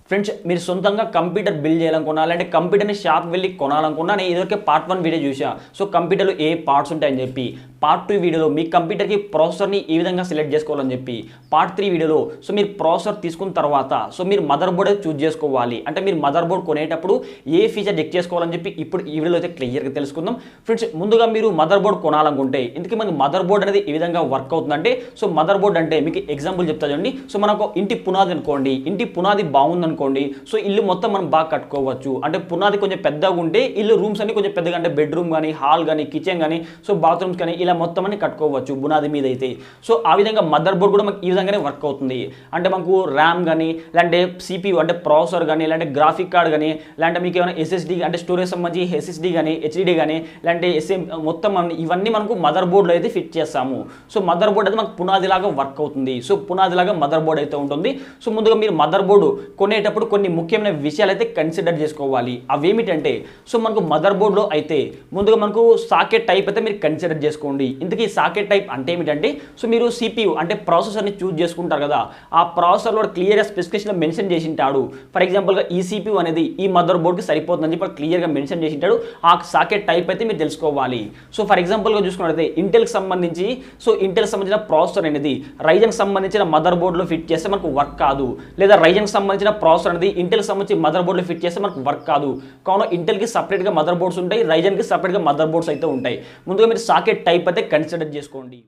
Friends మీరు సొంతంగా computer build చేయాలనుకున్నా లేదంటే కంప్యూటర్ని షాప్ వెళ్ళి కొనాలనుకున్నా నేను ఇదివరకే పార్ట్ 1 వీడియో చూసా. సో కంప్యూటర్లో ఏ పార్ట్స్ ఉంటాయని చెప్పి పార్ట్ 2 వీడియోలో మీ కంప్యూటర్కి ప్రాసెసర్ని ఏ విధంగా సెలెక్ట్ చేసుకోవాలని చెప్పి పార్ట్ 3 వీడియోలో సో మీరు ప్రాసెసర్ తీసుకున్న తర్వాత సో మీరు మదర్ బోర్డ్ అయితే చూస్ చేసుకోవాలి. అంటే మీరు మదర్ బోర్డ్ కొనేటప్పుడు ఏ ఫీచర్ చెక్ చేసుకోవాలని చెప్పి ఇప్పుడు ఈ వీడియోలో అయితే క్లియర్గా తెలుసుకుందాం. ఫ్రెండ్స్ ముందుగా మీరు మదర్ బోర్డ్ కొనాలనుకుంటే ఇందుకే మనకి మదర్ బోర్డ్ అనేది ఏ విధంగా వర్క్ అవుతుందంటే సో మదర్ బోర్డ్ అంటే మీకు ఎగ్జాంపుల్ చెప్తా చూడండి. సో మనకు ఇంటి పునాది అనుకోండి, ఇంటి పునాది బాగుంది అనుకోండి, సో ఇల్లు మొత్తం మనం బాగా కట్టుకోవచ్చు. అంటే పునాది కొంచెం పెద్దగా ఉంటే ఇల్లు రూమ్స్ అన్ని కొంచెం పెద్దగా అంటే బెడ్రూమ్ కానీ హాల్ కానీ కిచెన్ కానీ సో బాత్రూమ్స్ కానీ ఇలా మొత్తం అన్ని కట్టుకోవచ్చు పునాది మీద అయితే. సో ఆ విధంగా మదర్ బోర్డ్ కూడా మనకి ఈ విధంగానే వర్క్ అవుతుంది. అంటే మనకు ర్యామ్ కానీ లేదంటే సిపియు అంటే ప్రాసెసర్ కానీ లేదంటే గ్రాఫిక్ కార్డ్ కానీ లేదంటే మీకు ఏమైనా ఎస్ఎస్డి అంటే స్టోరేజ్ సంబంధించి ఎస్ఎస్డి కానీ హెచ్డిడి కానీ లేదంటే ఎస్ఎం మొత్తం ఇవన్నీ మనకు మదర్ బోర్డ్లో అయితే ఫిట్ చేస్తాము. సో మదర్ బోర్డ్ అయితే మనకు పునాదిలాగా వర్క్ అవుతుంది. సో పునాదిలాగా మదర్ బోర్డ్ అయితే ఉంటుంది. సో ముందుగా మీరు మదర్ బోర్డు కొనేటప్పుడు కొన్ని ముఖ్యమైన విషయాలు అయితే కన్సిడర్ చేసుకోవాలి. అవేమిటంటే సో మనకు మదర్ బోర్డ్లో అయితే ముందుగా మనకు సాకెట్ టైప్ అయితే మీరు కన్సిడర్ చేసుకోండి. ఇందుకీ సాకెట్ టైప్ అంటే ఏమిటంటే సో మీరు సిపియు అంటే ప్రాసెసర్ని చూస్ చేసుకుంటారు కదా, ఆ ప్రాసెసర్లో క్లియర్గా స్పెసిఫికేషన్లో మెన్షన్ చేసి ఉంటాడు. ఫర్ ఎగ్జాంపుల్గా ఈ సిపియు అనేది ఈ మదర్ బోర్డ్కి సరిపోతుందని చెప్పి క్లియర్గా మెన్షన్ చేసి ఉంటాడు. ఆ సాకెట్ టైప్ అయితే మీరు తెలుసుకోవాలి. సో ఫర్ ఎగ్జాంపుల్గా చూసుకున్నట్లయితే ఇంటెల్కి సంబంధించి సో ఇంటెల్కి సంబంధించిన ప్రాసెసర్ అనేది రైజన్కి సంబంధించిన మదర్ బోర్డ్లో ఫిట్ చేస్తే మనకు వర్క్ కాదు. లేదా రైజన్కి సంబంధించిన ప్రాసెసర్ అనేది ఇంటెల్కి సంబంధించి మదర్ బోర్డ్లో ఫిట్ చేస్తే మనకు వర్క్ కాదు. కావున ఇంటెల్కి సపరేట్గా మదర్ బోర్డ్స్ ఉంటాయి, రైజన్కి సపరేట్గా మదర్ బోర్డ్స్ అయితే ఉంటాయి. ముందుగా మీరు సాకెట్ టైప్ అయితే కన్సిడర్ చేసుకోండి.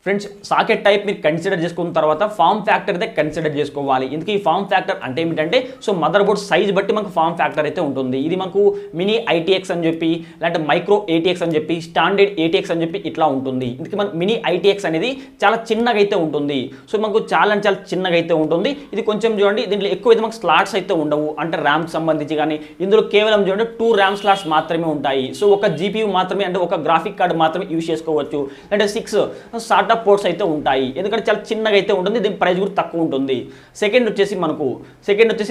ఫ్రెండ్స్ సాకెట్ టైప్ మీరు కన్సిడర్ చేసుకున్న తర్వాత ఫామ్ ఫ్యాక్టర్ అయితే కన్సిడర్ చేసుకోవాలి. ఇందుకు ఈ ఫామ్ ఫ్యాక్టర్ అంటే ఏమిటంటే సో మదర్ బోర్డ్ సైజ్ బట్టి మనకు ఫామ్ ఫ్యాక్టర్ అయితే ఉంటుంది. ఇది మనకు మినీ ఐటీఎక్స్ అని చెప్పి లేదంటే మైక్రో ఏటీఎక్స్ అని చెప్పి స్టాండర్డ్ ఏటీఎక్స్ అని చెప్పి ఇట్లా ఉంటుంది. ఇందుకు మన మినీ ఐటీఎక్స్ అనేది చాలా చిన్నగా అయితే ఉంటుంది. సో మనకు చాలా చిన్నగా అయితే ఉంటుంది. ఇది కొంచెం చూడండి, దీంట్లో ఎక్కువ అయితే మనకు స్లాట్స్ అయితే ఉండవు. అంటే ర్యామ్కి సంబంధించి కానీ ఇందులో కేవలం చూడండి 2 ర్యామ్ స్లాట్స్ మాత్రమే ఉంటాయి. సో ఒక జీపీయూ మాత్రమే అంటే ఒక గ్రాఫిక్ కార్డ్ మాత్రమే యూజ్ చేసుకోవచ్చు. అంటే 6 SATA పోర్ట్స్ అయితే ఉంటాయి. ఎందుకంటే చాలా చిన్నగా అయితే ఉంటుంది, దీని ప్రైస్ కూడా తక్కువ ఉంటుంది. సెకండ్ వచ్చేసి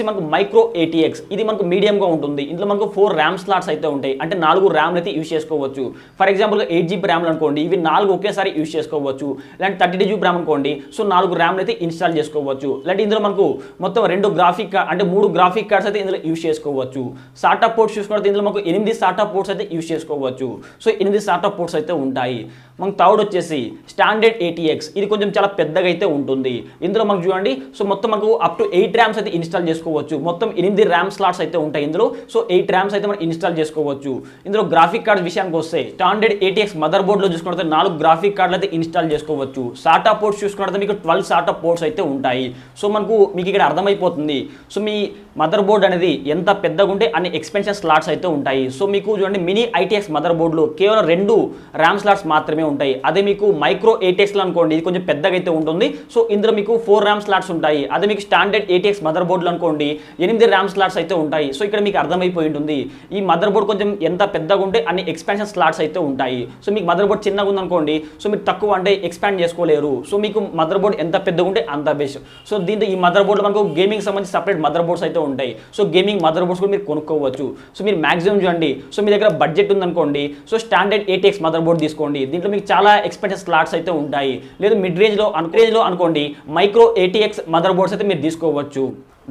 మనకు మైక్రో ఏటీఎక్స్. ఇది మనకు మీడియంగా ఉంటుంది. ఇందులో మనకు 4 ర్యామ్ స్లాట్స్ అయితే ఉంటాయి. అంటే 4 ర్యామ్లు అయితే యూజ్ చేసుకోవచ్చు. ఫర్ ఎగ్జాంపుల్గా 8GB ర్యామ్లు అనుకోండి, ఇవి 4 ఒకేసారి యూజ్ చేసుకోవచ్చు. లేదంటే 32GB ర్యామ్ అనుకోండి, సో 4 ర్యామ్లు అయితే ఇన్స్టాల్ చేసుకోవచ్చు. లేదంటే ఇందులో మనకు మొత్తం 2 గ్రాఫిక్ అంటే 3 గ్రాఫిక్ కార్డ్స్ అయితే ఇందులో యూజ్ చేసుకోవచ్చు. SATA పోర్ట్స్ చూసుకుంటే ఇందులో మనకు 8 SATA పోర్ట్స్ అయితే యూజ్ చేసుకోవచ్చు. సో 8 SATA పోర్ట్స్ అయితే ఉంటాయి. మనకు థర్డ్ వచ్చేసి స్టాండర్డ్ ఏటీఎక్స్. ఇది కొంచెం చాలా పెద్దగా అయితే ఉంటుంది. ఇందులో మనకు చూడండి సో మొత్తం మనకు అప్ టు 8 ర్యామ్స్ అయితే ఇన్స్టాల్ చేసుకోవచ్చు. మొత్తం 8 ర్యామ్ స్లాట్స్ అయితే ఉంటాయి ఇందులో. సో 8 ర్యామ్స్ అయితే మనం ఇన్స్టాల్ చేసుకోవచ్చు. ఇందులో గ్రాఫిక్ కార్డ్ విషయానికి వస్తే స్టాండర్డ్ ఏటీఎక్స్ మదర్ బోర్డ్లో చూసుకుంటే 4 గ్రాఫిక్ కార్డులు అయితే ఇన్స్టాల్ చేసుకోవచ్చు. SATA పోర్ట్స్ చూసుకుంటే మీకు 12 SATA పోర్ట్స్ అయితే ఉంటాయి. సో మీకు ఇక్కడ అర్థమైపోతుంది సో మీ మదర్ బోర్డ్ అనేది ఎంత పెద్దగా ఉంటే అన్ని ఎక్స్పెన్షన్ స్లాట్స్ అయితే ఉంటాయి. సో మీకు చూడండి మినీ ఐటీఎక్స్ మదర్ బోర్డులో కేవలం 2 ర్యామ్ స్లాట్స్ మాత్రమే ఉంటాయి. అదే మీకు మైక్రో ఏటీఎక్స్లో అనుకోండి ఇది కొంచెం పెద్దగా అయితే ఉంటుంది. సో ఇందులో మీకు 4 ర్యామ్ స్లాట్స్ ఉంటాయి. అదే మీకు స్టాండర్డ్ ఏటీఎక్స్ మదర్ బోర్డులో అనుకోండి 8 ర్యామ్ స్లాట్స్ అయితే ఉంటాయి. సో ఇక్కడ మీకు అర్థమైపోయి ఉంటుంది ఈ మదర్ బోర్డ్ కొంచెం ఎంత పెద్దగా ఉంటే అన్ని ఎక్స్పాన్షన్ స్లాట్స్ అయితే ఉంటాయి. సో మీకు మదర్ బోర్డ్ చిన్నగా ఉందనుకోండి సో మీరు తక్కువ అంటే ఎక్స్పాండ్ చేసుకోలేరు. సో మీకు మదర్ బోర్డ్ ఎంత పెద్దగా ఉంటే అంత బెస్ట్. సో దీంతో ఈ మదర్ బోర్డు మనకు గేమింగ్ సంబంధించి సపరేట్ మదర్ బోర్డ్స్ అయితే ఉంటాయి. సో గేమింగ్ మదర్ బోర్డ్స్ కూడా మీరు కొనుక్కోవచ్చు. సో మీరు మాక్సిమం చూడండి సో మీ దగ్గర బడ్జెట్ ఉందనుకోండి so standard ATX mother board తీసుకోండి. దీంట్లో మీకు చాలా ఎక్స్పెన్సివ్ స్లాట్స్ అయితే ఉంటాయి. లేదు మిడ్ రేంజ్లో అనుకోండి మైక్రో ఏటీఎక్స్ మదర్ బోర్డ్స్ అయితే మీరు తీసుకోవచ్చు.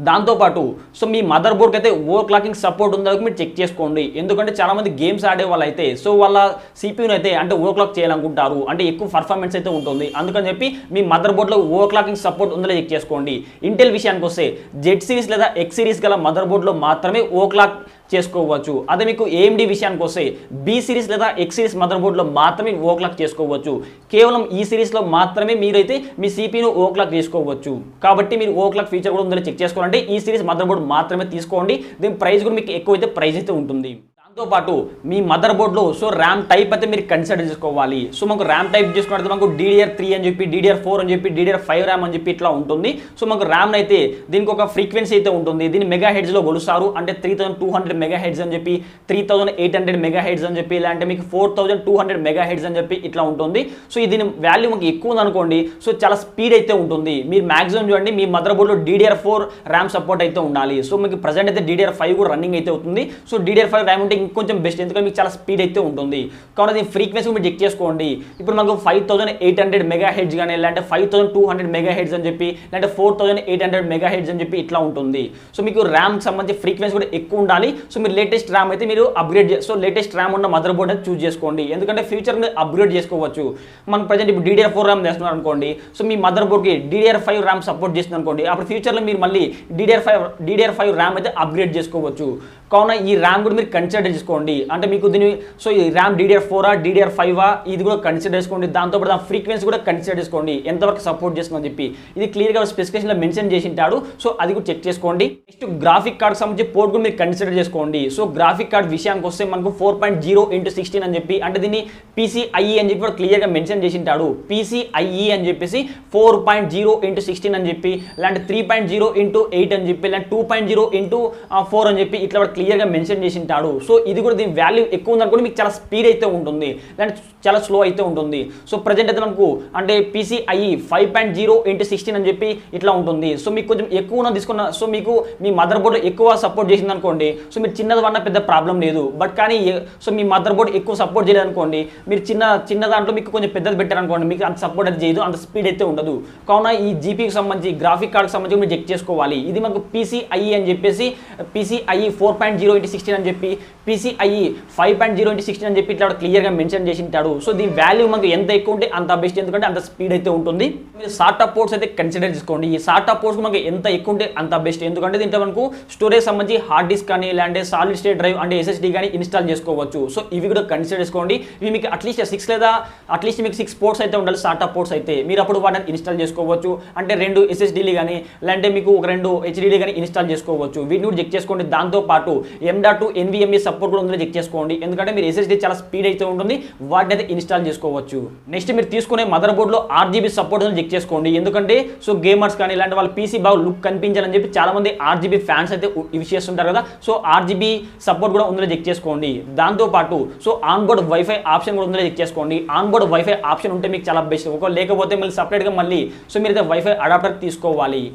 దాంతోపాటు సో మీ మదర్ బోర్డ్కి అయితే ఓవర్ క్లాకింగ్ సపోర్ట్ ఉందో మీరు చెక్ చేసుకోండి. ఎందుకంటే చాలామంది గేమ్స్ ఆడే వాళ్ళు అయితే సో వాళ్ళ సిపియూని అయితే అంటే ఓవర్ క్లాక్ చేయాలనుకుంటారు, అంటే ఎక్కువ పర్ఫార్మెన్స్ అయితే ఉంటుంది. అందుకని చెప్పి మీ మదర్ బోర్డ్లో ఓవర్ క్లాకింగ్ సపోర్ట్ ఉందో చెక్ చేసుకోండి. ఇంటెల్ విషయానికి వస్తే జెడ్ సిరీస్ లేదా ఎక్స్ సిరీస్ గల మదర్ బోర్డ్లో మాత్రమే ఓవర్ క్లాక్ చేసుకోవచ్చు. అదే మీకు ఏఎండి విషయానికి వస్తే బి సిరీస్ లేదా ఎక్స్ సిరీస్ మదర్ బోర్డ్లో మాత్రమే ఓవర్ క్లాక్ చేసుకోవచ్చు. కేవలం ఈ సిరీస్లో మాత్రమే మీరైతే మీ సిపియూను ఓవర్ క్లాక్ చేసుకోవచ్చు. కాబట్టి మీరు ఓవర్ క్లాక్ ఫీచర్ కూడా ఉందో చెక్ చేసుకోవాలంటే ఈ సిరీస్ మదర్ బోర్డ్ మాత్రమే తీసుకోండి. దీని ప్రైస్ కూడా మీకు ఎక్కువైతే ప్రైస్ అయితే ఉంటుంది. దాంతోపాటు మీ మదర్ బోర్డ్లో సో ర్యామ్ టైప్ అయితే మీరు కన్సిడర్ చేసుకోవాలి. సో మనకు ర్యామ్ టైప్ చేసుకుంటే మనకు DDR3 అని చెప్పి DDR4 అని చెప్పి DDR5 ర్యామ్ అని చెప్పి ఇట్లా ఉంటుంది. సో మనకు ర్యామ్ అయితే దీనికి ఒక ఫ్రీక్వెన్సీ అయితే ఉంటుంది. దీన్ని మెగా హెడ్స్లో కొలుస్తారు. అంటే 3200 మెగా హెడ్స్ అని చెప్పి 3800 మెగా హెడ్స్ అని చెప్పి ఇలాంటి మీకు 4200 మెగా హెడ్స్ అని చెప్పి ఇట్లా ఉంటుంది. సో దీని వాల్యూ మనకి ఎక్కువ ఉందనుకోండి సో చాలా స్పీడ్ అయితే ఉంటుంది. మీరు మాక్సిమం చూడండి మీ మదర్ బోర్డ్లో DDR4 ర్యామ్ సపోర్ట్ అయితే ఉండాలి. సో మీకు ప్రజెంట్ అయితే DDR5 కూడా రన్నింగ్ అయితే అవుతుంది. సో DDR5 ర్యామ్ ఉంటే ఇంకొంచెం బెస్ట్, ఎందుకంటే మీకు చాలా స్పీడ్ అయితే ఉంటుంది. కావున దీని ఫ్రీక్వెన్సీ మీరు చెక్ చేసుకోండి. ఇప్పుడు మనకు 5800 మెగా హెడ్జ్ కానీ, లేదంటే 5200 మెగా హెడ్జ్ అని చెప్పి, లేదంటే 4800 మెగా హెడ్జ్ అని చెప్పి ఇట్లా ఉంటుంది. సో మీకు ర్యామ్ సంబంధించి ఫ్రీక్వెన్సీ కూడా ఎక్కువ ఉండాలి. సో మీరు లేటెస్ట్ ర్యామ్ అయితే మీరు అప్గ్రేడ్ లేటెస్ట్ ర్యామ్ ఉన్న మదర్ బోర్డ్ అయితే చూస్ చేసుకోండి. ఎందుకంటే ఫ్యూచర్ మీరు అప్గ్రేడ్ చేసుకోవచ్చు. మనం ప్రజెంట్ ఇప్పుడు DDR4 ర్యామ్ చేస్తున్నారు అనుకోండి, సో మీ మదర్ బోర్డ్కి DDR5 ర్యామ్ సపోర్ట్ చేస్తుంది అనుకోండి, అప్పుడు ఫ్యూచర్లో మీరు మళ్ళీ DDR5 ర్యామ్ అయితే అప్గ్రేడ్ చేసుకోవచ్చు. కావున ఈ ర్యామ్ కూడా మీరు కన్సిడర్ చేసుకోండి. అంటే మీకు దీని సో ఈ ర్యామ్ DDR4 DDR5 ఇది కూడా కన్సిడర్ చేసుకోండి. దాంతోపాటు దాని ఫ్రీక్వెన్సీ కూడా కన్సిడర్ చేసుకోండి, ఎంతవరకు సపోర్ట్ చేస్తుందని చెప్పి. ఇది క్లియర్గా స్పెసిఫికేషన్లో మెన్షన్ చేసి ఉంటాడు. సో అది కూడా చెక్ చేసుకోండి. నెక్స్ట్ గ్రాఫిక్ కార్డ్ సంబంధించి పోర్ట్ కూడా మీరు కన్సిడర్ చేసుకోండి. సో గ్రాఫిక్ కార్డ్ విషయానికి వస్తే మనకు 4.0x16 అని చెప్పి, అంటే దీన్ని PCIe అని చెప్పి కూడా క్లియర్గా మెన్షన్ చేసి ఉంటాడు. PCIe అని చెప్పేసి 4.0x16 అని చెప్పి, లేదంటే 3.0x8 అని చెప్పి, లేదంటే 2.0x4 అని చెప్పి ఇట్లా క్లియర్గా మెన్షన్ చేసి ఉంటాడు. సో ఇది కూడా దీని వాల్యూ ఎక్కువ ఉందనుకోండి, మీకు చాలా స్పీడ్ అయితే ఉంటుంది, లేదంటే చాలా స్లో అయితే ఉంటుంది. సో ప్రజెంట్ అయితే మనకు అంటే PCIe 5.0x16 అని చెప్పి ఇట్లా ఉంటుంది. సో మీకు కొంచెం ఎక్కువ తీసుకున్న, సో మీకు మీ మదర్ బోర్డు ఎక్కువ సపోర్ట్ చేసింది అనుకోండి, సో మీరు చిన్నది వల్ల పెద్ద ప్రాబ్లం లేదు. బట్ కానీ సో మీ మదర్ బోర్డు ఎక్కువ సపోర్ట్ చేయలేదు అనుకోండి, మీరు చిన్న దాంట్లో మీకు కొంచెం పెద్దది పెట్టారనుకోండి, మీకు అంత సపోర్ట్ అయితే చేయదు, అంత స్పీడ్ అయితే ఉండదు. కావున ఈ జీపీకి సంబంధించి గ్రాఫిక్ కార్డ్కి సంబంధించి మీరు చెక్ చేసుకోవాలి. ఇది మనకు PCIe అని చెప్పేసి PCIe 4.0x16 అని చెప్పి, PCIe 5.0x16 అని చెప్పి ఇట్లా క్లియర్గా మెన్షన్ చేసి ఉంటాడు. సో దీని వాల్యూ మనకు ఎంత ఎక్కువ ఉంటే అంత బెస్ట్, ఎందుకంటే అంత స్పీడ్ అయితే ఉంటుంది. మీరు సార్ట్ పోర్ట్స్ అయితే కన్సిడర్ చేసుకోండి. ఈ సార్ట్ పోర్ట్స్ మనకు ఎంత ఎక్కువ ఉంటే అంత బెస్ట్, ఎందుకంటే దీంట్లో మనకు స్టోరేజ్ సంబంధించి హార్డ్ డిస్క్ కానీ, లేదంటే సాలిడ్ స్టేట్ డ్రైవ్ అంటే SSD కానీ ఇన్స్టాల్ చేసుకోవచ్చు. సో ఇవి కూడా కన్సిడర్ చేసుకోండి. ఇవి మీకు అట్లీస్ట్ 6 లేదా అట్లీస్ట్ మీకు 6 పోర్ట్స్ అయితే ఉండాలి, సార్ట్ పోర్ట్స్ అయితే. మీరు అప్పుడు వాటిని ఇన్స్టాల్ చేసుకోవచ్చు. అంటే 2 SSDలు కానీ, లేదంటే మీకు ఒక 2 HDD కానీ ఇన్స్టాల్ చేసుకోవచ్చు. వీటిని కూడా చెక్ చేసుకోండి. దాంతోపాటు M.2 NVMe సపోర్ట్ కూడా ఉందో చెక్ చేసుకోండి, ఎందుకంటే మీరు SSD చాలా స్పీడ్ అయితే ఉంటుంది, వాటిని అయితే ఇన్స్టాల్ చేసుకోవచ్చు. నెక్స్ట్ మీరు తీసుకునే మదర్ బోర్డ్లో RGB సపోర్ట్ చెక్ చేసుకోండి, ఎందుకంటే సో గేమర్స్ కానీ ఇలాంటి వాళ్ళ PC బాగా లుక్ కనిపించాలని చెప్పి చాలా మంది RGB ఫ్యాన్స్ అయితే ఇవి చేస్తుంటారు కదా. సో RGB సపోర్ట్ కూడా ఉందో చెక్ చేసుకోండి. దాంతోపాటు so on board wifi option కూడా ఉందో చెక్ చేసుకోండి. ఆన్ బోర్డ్ వైఫై ఆప్షన్ ఉంటే మీకు చాలా బెస్ట్. ఒకవేళ లేకపోతే మళ్ళీ సపరేట్గా మళ్ళీ సో మీరైతే వైఫై అడాప్టర్ తీసుకోవాలి.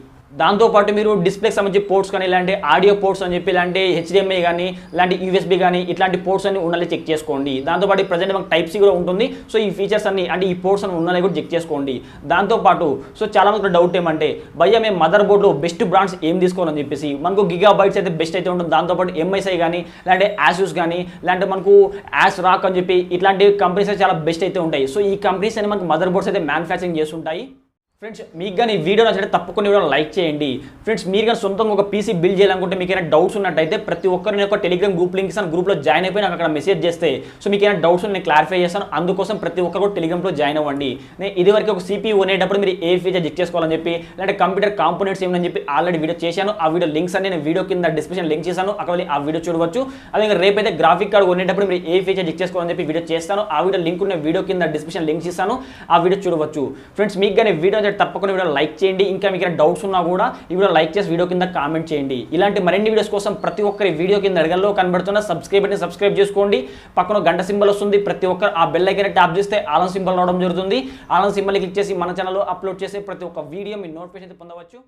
దాంతోపాటు మీరు డిస్ప్లేకి సంబంధించి పోర్ట్స్ కానీ, ఇలాంటి ఆడియో పోర్ట్స్ అని చెప్పి, ఇలాంటి HDMI కానీ, ఇలాంటి USB కానీ ఇట్లాంటి పోర్ట్స్ అన్ని ఉండాలి చెక్ చేసుకోండి. దాంతోపాటు ప్రజెంట్ మనకు Type-C కూడా ఉంటుంది. సో ఈ ఫీచర్స్ అన్ని అంటే ఈ పోర్ట్స్ అన్ని ఉండాలి కూడా చెక్ చేసుకోండి. దాంతోపాటు సో చాలా మంది డౌట్ ఏమంటే భయ్యా మేము మదర్ బోర్డ్లో బెస్ట్ బ్రాండ్స్ ఏం తీసుకోవాలని చెప్పేసి, మనకు GigaBytes అయితే బెస్ట్ అయితే ఉంటుంది. దాంతోపాటు MSI కానీ, లేదంటే ASUS కానీ, లేదంటే మనకు ASRock అని చెప్పి ఇట్లాంటి కంపెనీస్ అయితే చాలా బెస్ట్ అయితే ఉంటాయి. సో ఈ కంపెనీస్ అని మనకు మదర్ బోర్డ్స్ అయితే మ్యానుఫ్యాక్చరింగ్ చేస్తుంటాయి. ఫ్రెండ్స్ మీకు కానీ ఈ వీడియో నచ్చితే తప్పకుండా వీడియో లైక్ చేయండి. ఫ్రెండ్స్ మీరు కానీ సొంతంగా ఒక PC బిల్డ్ చేయాలనుకుంటే మీకు ఏమైనా డౌట్స్ ఉన్నట్టయితే ప్రతి ఒక్కరిని ఒక టెలిగ్రామ్ గ్రూప్ లింక్ ఇస్తాను, గ్రూప్లో జాయిన్ అయిపోయి నాకు అక్కడ మెసేజ్ చేస్తే సో మీకు ఏమైనా డౌట్స్ నేను క్లారిఫై చేస్తాను. అందుకోసం ప్రతి ఒక్కరు కూడా టెలిగ్రామ్లో జాయిన్ అవ్వండి. నేను ఇదివరకు ఒక CPU కొనేటప్పుడు మీరు ఏ ఫీచర్ చెక్ చేసుకోవాలని చెప్పి, లేదంటే కంప్యూటర్ కాంపోనెంట్స్ ఏమని చెప్పి ఆల్రెడీ వీడియో చేశాను. ఆ వీడియో లింక్స్ అన్ని నేను వీడియో కింద డిస్క్రిప్షన్ లింక్ చేశాను, అక్కడ ఆ వీడియో చూడవచ్చు. అదే రేపైతే గ్రాఫిక్ కార్డ్ కొనేటప్పుడు మీరు ఏ ఫీచర్ చెక్ చేసుకోవాలని చెప్పి వీడియో చేస్తాను. ఆ వీడియో లింక్ నేను వీడియో కింద డిస్క్రిప్షన్ లింక్ చేస్తాను, ఆ వీడియో చూడవచ్చు. ఫ్రెండ్స్ మీకు కానీ వీడియో తప్పకుండా వీడియో లైక్ చేయండి. ఇంకా మీకు డౌట్స్ ఉన్నా కూడా ఈ వీడియో లైక్ చేసి వీడియో కింద కామెంట్ చేయండి. ఇలాంటి మరిన్ని వీడియోస్ కోసం ప్రతి ఒక్కరి వీడియో కింద అడగల్లో కనబడుతున్న సబ్స్క్రైబ్ చేసుకోండి. పక్కన గంట సింబల్ వస్తుంది, ప్రతి ఒక్కరు ఆ బెల్ ఐకాన్ ట్యాప్ చేస్తే ఆల్ సింబల్ రావడం జరుగుతుంది. ఆల్ సింబల్ క్లిక్ చేసి మన ఛానల్లో అప్లోడ్ చేసే ప్రతి ఒక్క వీడియో మీ నోటిఫికేషన్ పొందవచ్చు.